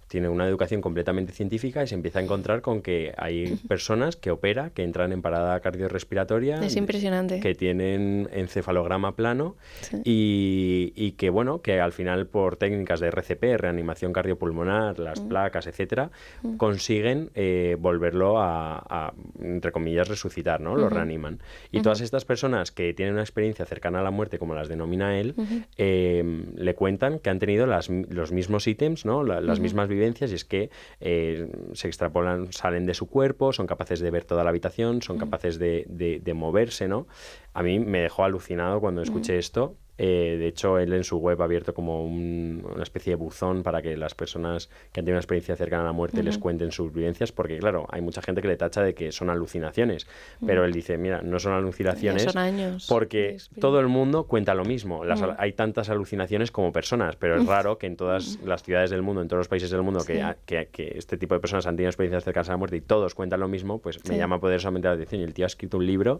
tiene una educación completamente científica y se empieza a encontrar con que hay personas que entran en parada cardiorrespiratoria. Es impresionante. Que tienen encefalograma plano, sí. y que, bueno, que al final por técnicas de RCP, reanimación cardiopulmonar, las placas, etcétera, consiguen volverlo a, entre comillas, resucitar, ¿no? Lo reaniman. Y todas estas personas que tienen una experiencia cercana a la muerte, como las denomina él, le cuentan que han tenido los mismos ítems, ¿no? Las mismas vivencias, y es que se extrapolan, salen de su cuerpo, son capaces de ver toda la habitación, son capaces de moverse, ¿no? A mí me dejó alucinado cuando escuché esto. De hecho, él en su web ha abierto como una especie de buzón para que las personas que han tenido una experiencia cercana a la muerte les cuenten sus vivencias, porque claro, hay mucha gente que le tacha de que son alucinaciones, pero él dice, mira, no son alucinaciones, son años porque todo el mundo cuenta lo mismo. Hay tantas alucinaciones como personas, pero es raro que en todas las ciudades del mundo, en todos los países del mundo, que este tipo de personas han tenido experiencias cercanas a la muerte y todos cuentan lo mismo, pues me llama poderosamente la atención. Y el tío ha escrito un libro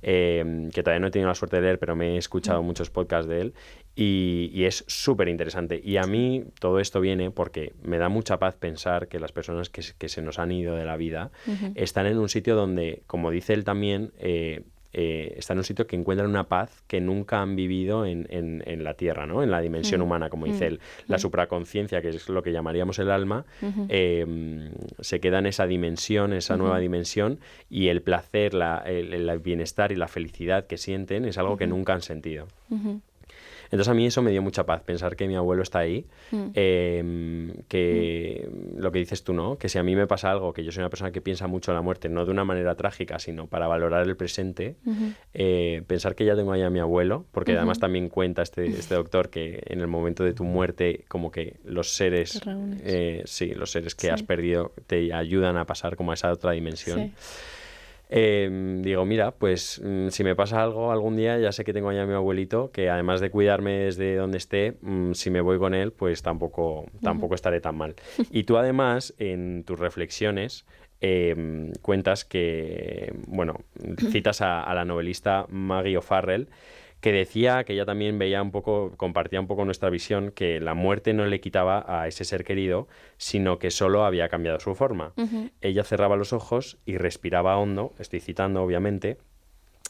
que todavía no he tenido la suerte de leer, pero me he escuchado muchos podcasts de él y es súper interesante. Y a mí todo esto viene porque me da mucha paz pensar que las personas que se nos han ido de la vida están en un sitio donde, como dice él también, están en un sitio que encuentran una paz que nunca han vivido en la Tierra, ¿no? En la dimensión humana, como dice él. La supraconciencia, que es lo que llamaríamos el alma, se queda en esa dimensión, esa nueva dimensión, y el placer, el bienestar y la felicidad que sienten es algo que nunca han sentido. Entonces a mí eso me dio mucha paz, pensar que mi abuelo está ahí, que lo que dices tú, ¿no? Que si a mí me pasa algo, que yo soy una persona que piensa mucho en la muerte, no de una manera trágica, sino para valorar el presente, pensar que ya tengo ahí a mi abuelo, porque además también cuenta este doctor que en el momento de tu muerte, como que los seres, los seres que has perdido te ayudan a pasar como a esa otra dimensión. Sí. Digo, mira, pues si me pasa algo algún día, ya sé que tengo allá a mi abuelito, que además de cuidarme desde donde esté, si me voy con él, pues tampoco estaré tan mal. Y tú además, en tus reflexiones, cuentas que, bueno, citas a la novelista Maggie O'Farrell, que decía que ella también compartía un poco nuestra visión, que la muerte no le quitaba a ese ser querido, sino que solo había cambiado su forma. Ella cerraba los ojos y respiraba hondo, estoy citando obviamente,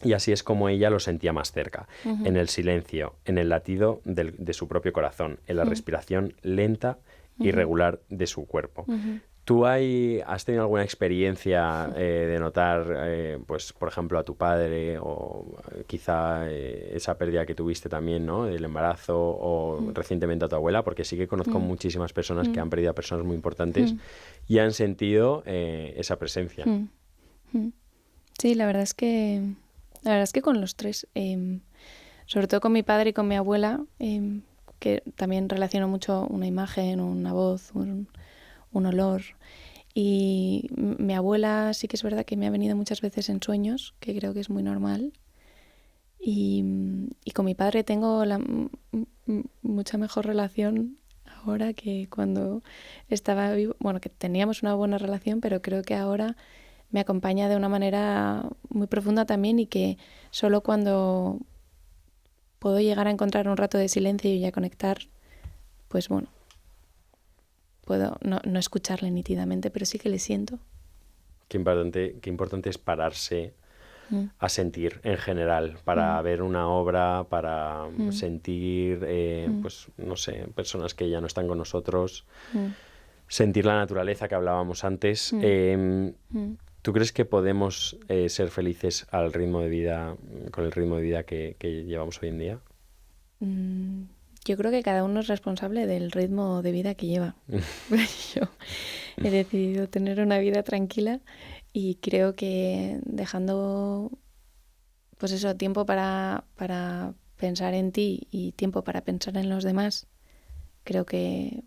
y así es como ella lo sentía más cerca, en el silencio, en el latido de su propio corazón, en la respiración lenta y regular de su cuerpo. ¿Tú has tenido alguna experiencia de notar, pues, por ejemplo, a tu padre o quizá esa pérdida que tuviste también, ¿no? Del embarazo o recientemente a tu abuela? Porque sí que conozco muchísimas personas que han perdido a personas muy importantes y han sentido esa presencia. Sí, la verdad es que con los tres, sobre todo con mi padre y con mi abuela, que también relaciono mucho una imagen, una voz, un olor. Y mi abuela sí que es verdad que me ha venido muchas veces en sueños, que creo que es muy normal. Y con mi padre tengo mucha mejor relación ahora que cuando estaba vivo, bueno, que teníamos una buena relación, pero creo que ahora me acompaña de una manera muy profunda también y que solo cuando puedo llegar a encontrar un rato de silencio y a conectar, pues bueno, puedo no escucharle nítidamente, pero sí que le siento. Qué importante es pararse a sentir en general, para ver una obra, para sentir, pues no sé, personas que ya no están con nosotros, sentir la naturaleza que hablábamos antes. ¿Tú crees que podemos ser felices al ritmo de vida, con el ritmo de vida que llevamos hoy en día? Yo creo que cada uno es responsable del ritmo de vida que lleva. Yo he decidido tener una vida tranquila y creo que dejando, pues eso, tiempo para pensar en ti y tiempo para pensar en los demás, creo que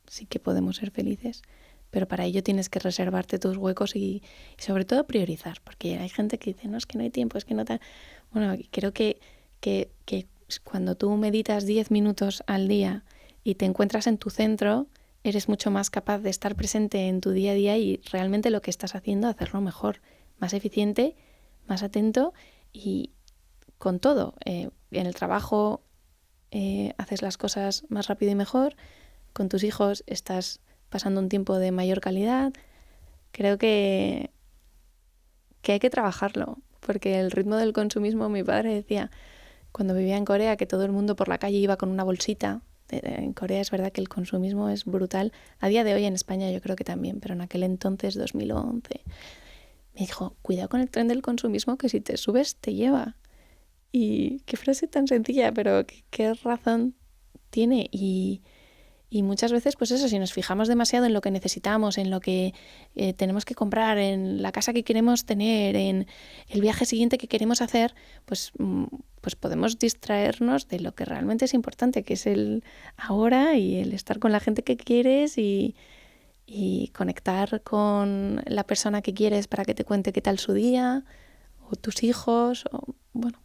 sí que podemos ser felices. Pero para ello tienes que reservarte tus huecos y sobre todo priorizar, porque hay gente que dice, no, es que no hay tiempo, es que no tal. Bueno, creo que cuando tú meditas 10 minutos al día y te encuentras en tu centro, eres mucho más capaz de estar presente en tu día a día y realmente lo que estás haciendo, hacerlo mejor, más eficiente, más atento y con todo. En el trabajo haces las cosas más rápido y mejor, con tus hijos estás pasando un tiempo de mayor calidad. Creo que hay que trabajarlo, porque el ritmo del consumismo, mi padre decía, cuando vivía en Corea, que todo el mundo por la calle iba con una bolsita. En Corea es verdad que el consumismo es brutal. A día de hoy en España yo creo que también, pero en aquel entonces, 2011, me dijo, cuidado con el tren del consumismo, que si te subes te lleva. Y qué frase tan sencilla, pero qué razón tiene. Y muchas veces, pues eso, si nos fijamos demasiado en lo que necesitamos, en lo que tenemos que comprar, en la casa que queremos tener, en el viaje siguiente que queremos hacer, pues podemos distraernos de lo que realmente es importante, que es el ahora y el estar con la gente que quieres y conectar con la persona que quieres para que te cuente qué tal su día, o tus hijos, o bueno.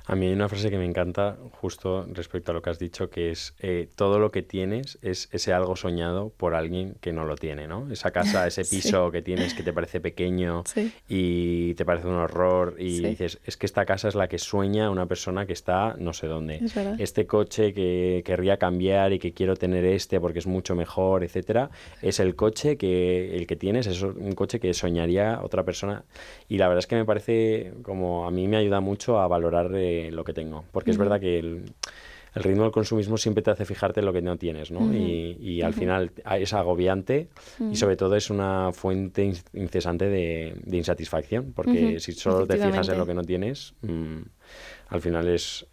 A mí hay una frase que me encanta justo respecto a lo que has dicho, que es todo lo que tienes es ese algo soñado por alguien que no lo tiene, ¿no? Esa casa, ese piso que tienes que te parece pequeño y te parece un horror y dices, es que esta casa es la que sueña una persona que está no sé dónde. Este coche que querría cambiar y que quiero tener porque es mucho mejor, etcétera, es el coche el que tienes, es un coche que soñaría otra persona. Y la verdad es que me parece, como a mí me ayuda mucho a valorar lo que tengo, porque es verdad que el ritmo del consumismo siempre te hace fijarte en lo que no tienes, ¿no? Y al final es agobiante y sobre todo es una fuente incesante de insatisfacción, porque si solo te fijas en lo que no tienes, al final es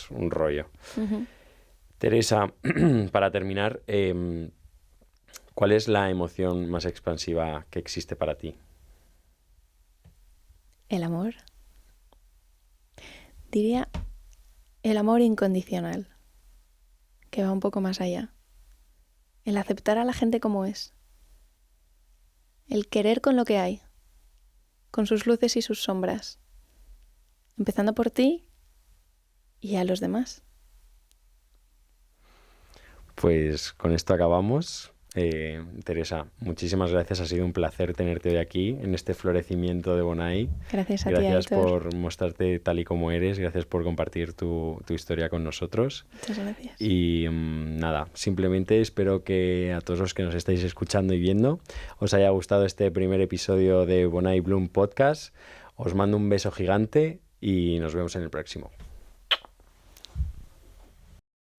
un rollo. Teresa, para terminar, ¿cuál es la emoción más expansiva que existe para ti? El amor. Diría el amor incondicional, que va un poco más allá. El aceptar a la gente como es. El querer con lo que hay, con sus luces y sus sombras. Empezando por ti y a los demás. Pues con esto acabamos. Teresa, muchísimas gracias. Ha sido un placer tenerte hoy aquí en este florecimiento de Bonai. Gracias a ti, Gracias Aitor, por mostrarte tal y como eres. Gracias por compartir tu historia con nosotros. Muchas gracias. Y nada, simplemente espero que a todos los que nos estáis escuchando y viendo os haya gustado este primer episodio de Bonai Bloom Podcast. Os mando un beso gigante y nos vemos en el próximo.